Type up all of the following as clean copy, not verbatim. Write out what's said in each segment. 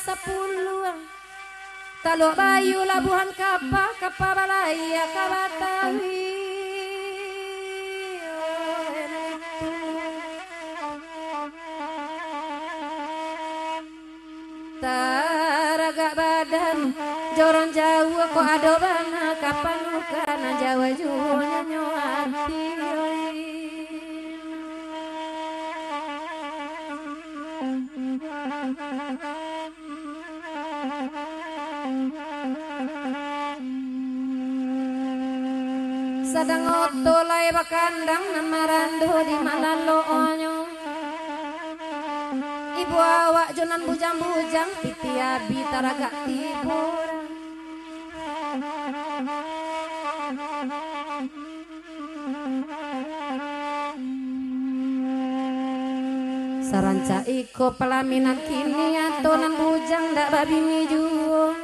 Sepuluh Taluk Bayu Labuhan Kapa Balaya Kabatawi Taragak badan Joron Jawa ko adobana kapan ukana Jawa junya nyuati Sadang otolay bakandang namarandu di malalo onyo Ibu awak jonan bujang-bujang pitiabi taragak tibur Saranca iko pelaminan kini atonan bujang ndak babini juo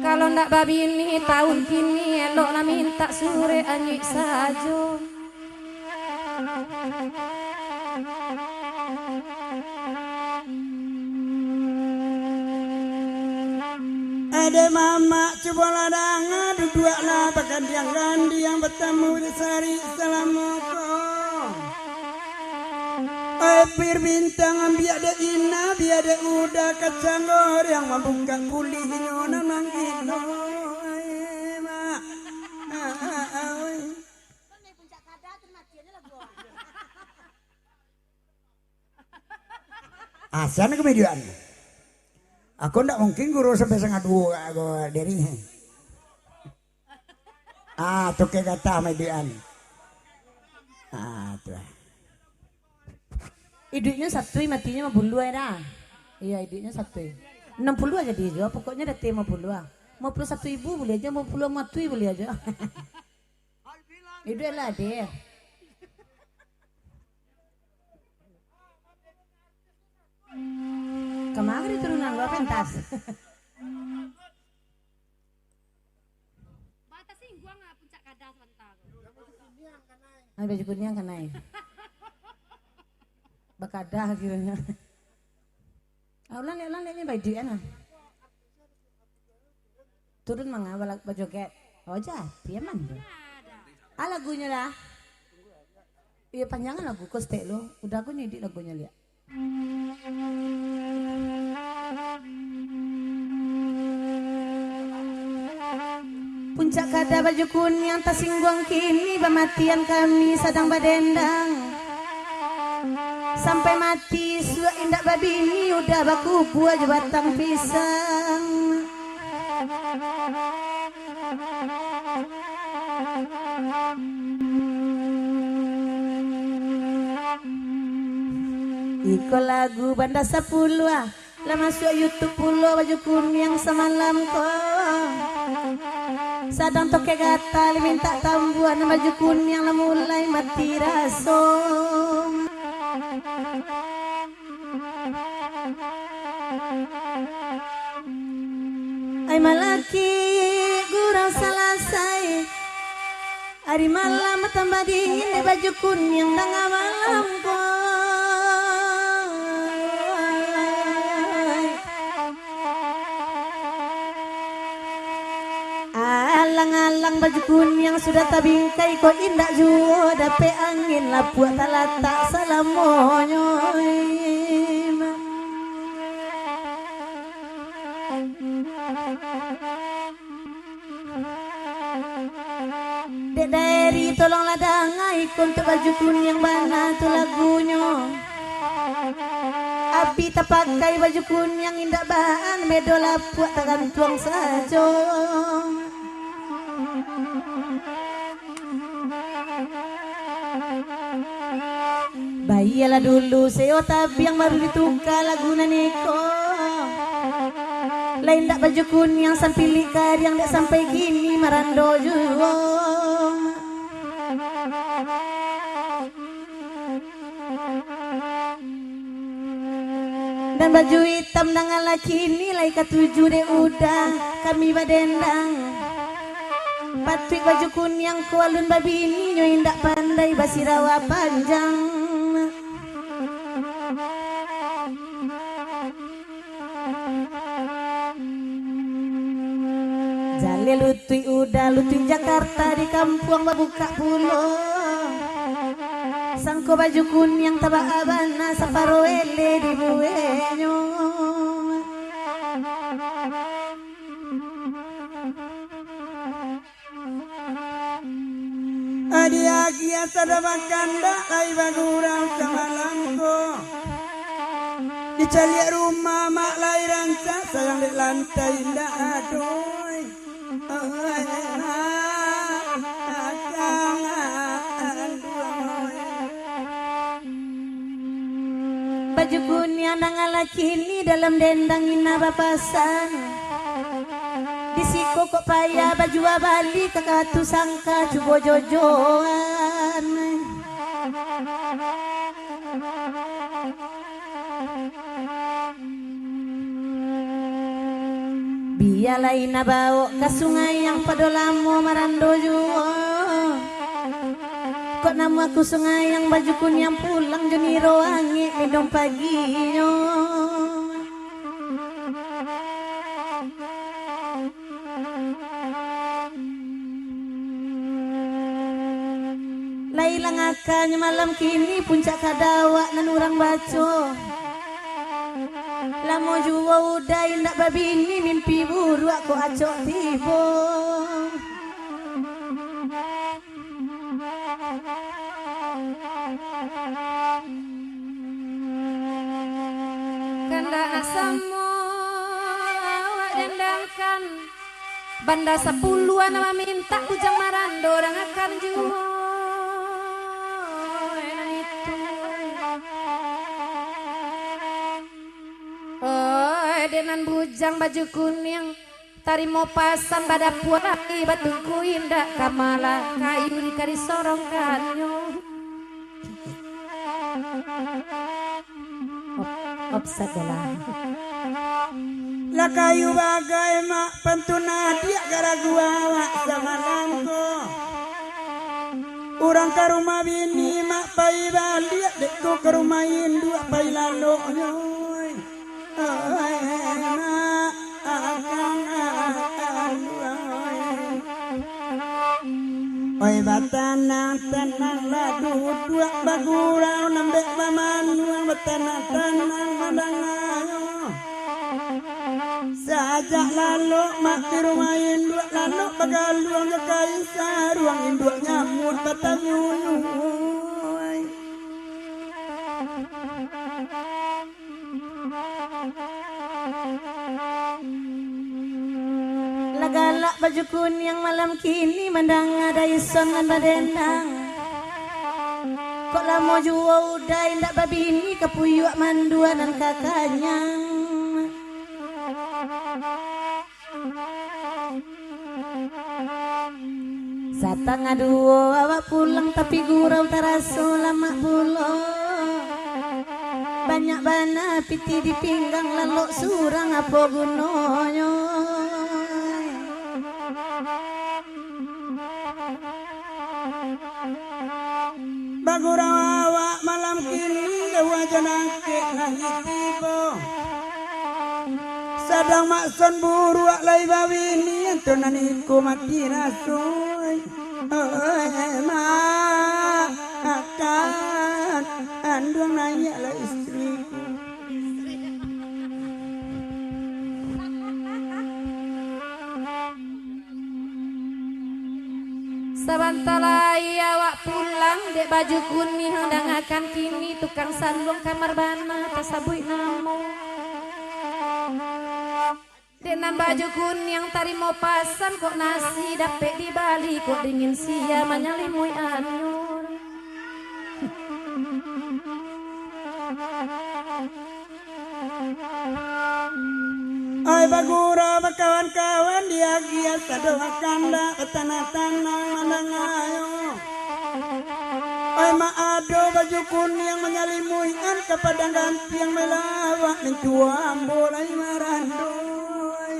Kalau ndak babini tahun kini elok na minta sore anyik sajo Ada mama coba ladang duduk lah bahkan yang gandi yang bertemu di sari salamuko Air bintang biada ina biada udah kacang goreng membuka kulihnya namang ino Asan kemedian aku ndak mungkin guru sampai setengah dua aku dari tuh kayak kata median tuh iduknya satu matinya 50 ya iya iduknya satu 60 aja dia jual pokoknya ada tema 50 51.000 boleh aja 50 matui boleh aja itu lah deh kemarin turunan gua pentas Batasi gua nggak puncak kada sebentar baju kuning kan naik bakadah kiranya ulang ini baju ana turun manga baju ket dia mana lagunya lah iya panjangan lagu kostek lo udah aku nyedit lagunya lihat puncak kada baju kuning tas singguang kini pematian kami sedang badendang sampai mati sudah indak babini udah baku buah batang pisang Iko lagu banda 10 lah masuk YouTube pulau baju kuning semalam kok sadang toke gatal minta tambuhan baju kuning lah mulai mati rasong ay malaki gurang selesai hari malam tambah dingin baju kuning tengah malam kok alang-alang baju kuning sudah tabingkai kok indak juo dape angin lapuak talata salamonyo Dek dari tolonglah dangai untuk baju kuning mana tuh lagunya Abi tak pakai baju kuning indah bahan medo lapuak tergantung saja. Bayalah dulu seo tapi yang baru ditukar laguna Niko. Lain tak baju kuning sampai likar yang tak sampai gini marando juga. Dan baju hitam dengan laki nilai ketujuh deh udah kami badendang. Patrik baju kuning kualun babi ini nyoin tak pandai basirawa panjang. Jale lutui udah lutui Jakarta di kampung babuka pulau. Sangko baju kuning tabak abana saparoele di buenyo. Adia sada bakanda ai bagurang samalamko. Dicari rumah mak lahiran sayang di lantai ndak adoy. Baju kuning dengan laki ini dalam dendang ina bapasan. Di siko kok payah baju abali kakatu sangka cubo jojoan. Biarlah ina bawa ke sungai yang padolamo marando juo. Kok nama aku sungai yang baju kuning pulang joniro angin minum paginya. Lailang akannya malam kini puncak kadawa nan urang baco. Lamo jua udah indak babi ini mimpi buru aku acok tibo. Kanda asamo awak dendangkan banda 10-an nama minta kujang marando orang akan jual itu. Oh denan bujang baju kuning tarimo pasan pada puai batungku indah kamala kayu di kari sorong kanyo. Obsadalah. La kayu bagai mak pantuna dia gara gua awak samalamko. Urang ke rumah bini mak pai balik dekku ke rumah induk pai lalu nyoy. Mak akang oi batanang tenang ladu dua bagurau nambek pamanuang batanang tenang madangayo. Sajak lalu mak di rumah induk lalu bagaluang ke kaisar ruang induk nyamut batanyuy. Lagalak baju kuning malam kini mandang ada ison dan badendang. Kok lama jua udah indak babi ini kepuyuk mandua dan kakaknya. Satang aduo awak pulang tapi gurau taraso lama pulo. Banyak bana piti di pinggang lalu surang apa gunanya. Bagurau awak malam kini dewa janake langit tiba. Sadang makson buruak lai bawini entunan iku mati rasuy. Mak akan andung nanya lah istriku. Sabantalai awak pulang dek baju kuning hendang akan kini tukang sandung kamar bana tasabui namo. Dengan baju kuning tari mau pasan kok nasi dapet di Bali kok dingin sia menyelimui anur. Ay bagura bakawan-kawan dia giat doa kanda tanah-tanah manangayo. Ay maado baju kuning yang menyelimui an kepada ganti yang melawak mencuam bolai marandoy.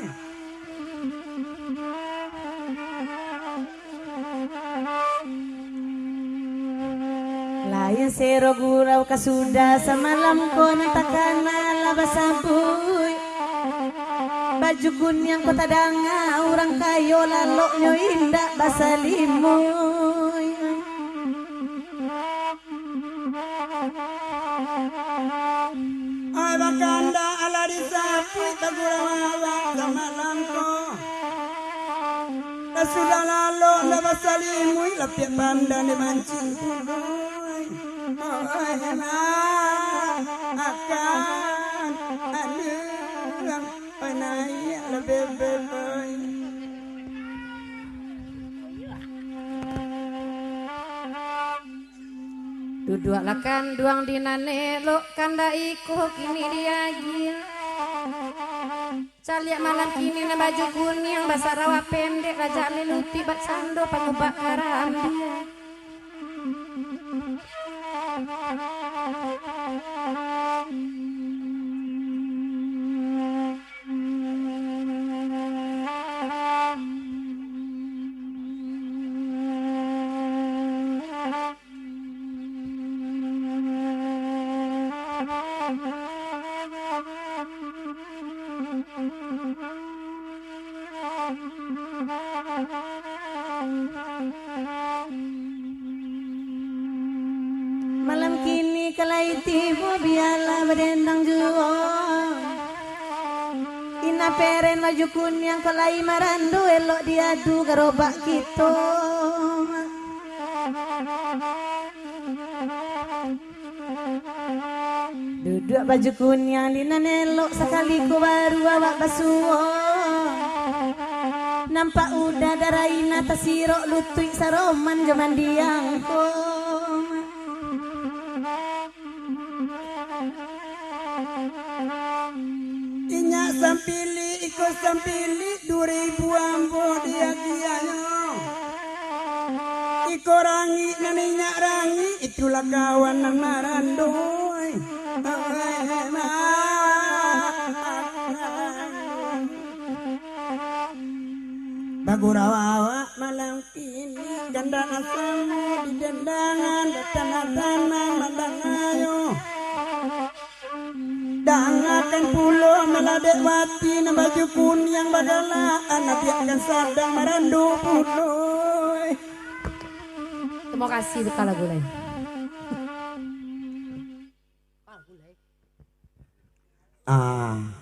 Layan sero gurau kasuda semalam ko natakana labasabuy. Baju kuning kota danga orang kayo laloknyo indah basalimuy. Ay bakanda ala disapi bagurawa semalam ko. Sudah lalu lepas salimui lapik pandan di mancing pudoy. Ay akan aduh panai lebih bebay. Duduk lakan duang dinane lo kanda iko kini dia gil. Caliak malam kini na baju kuning basah rawa pendek raja leluti bat sando pangubak karam dia. Malam kini kalai tibo biala berdendang juo. Ina peren baju kuning kalai marando elok diadu garobak kita. Duduk baju kuning lina nelok sekali ku baru awak basuo. Nampak udah daraina tasirok lutui saroman jaman diangko. Inyak sampili ikut sampili 2000 ambo dia kiayo. Iko rangi naninya rangi itulah kawan nang marandoy. Bagurawa malam kini gandang asamu di dendangan tanah-tanah mandangayo. Dangakan pulo meladek mati na baju kuning yang bagalaan nabiakan sadang marandu pulo. Terima kasih untuk lagu lain. Ah.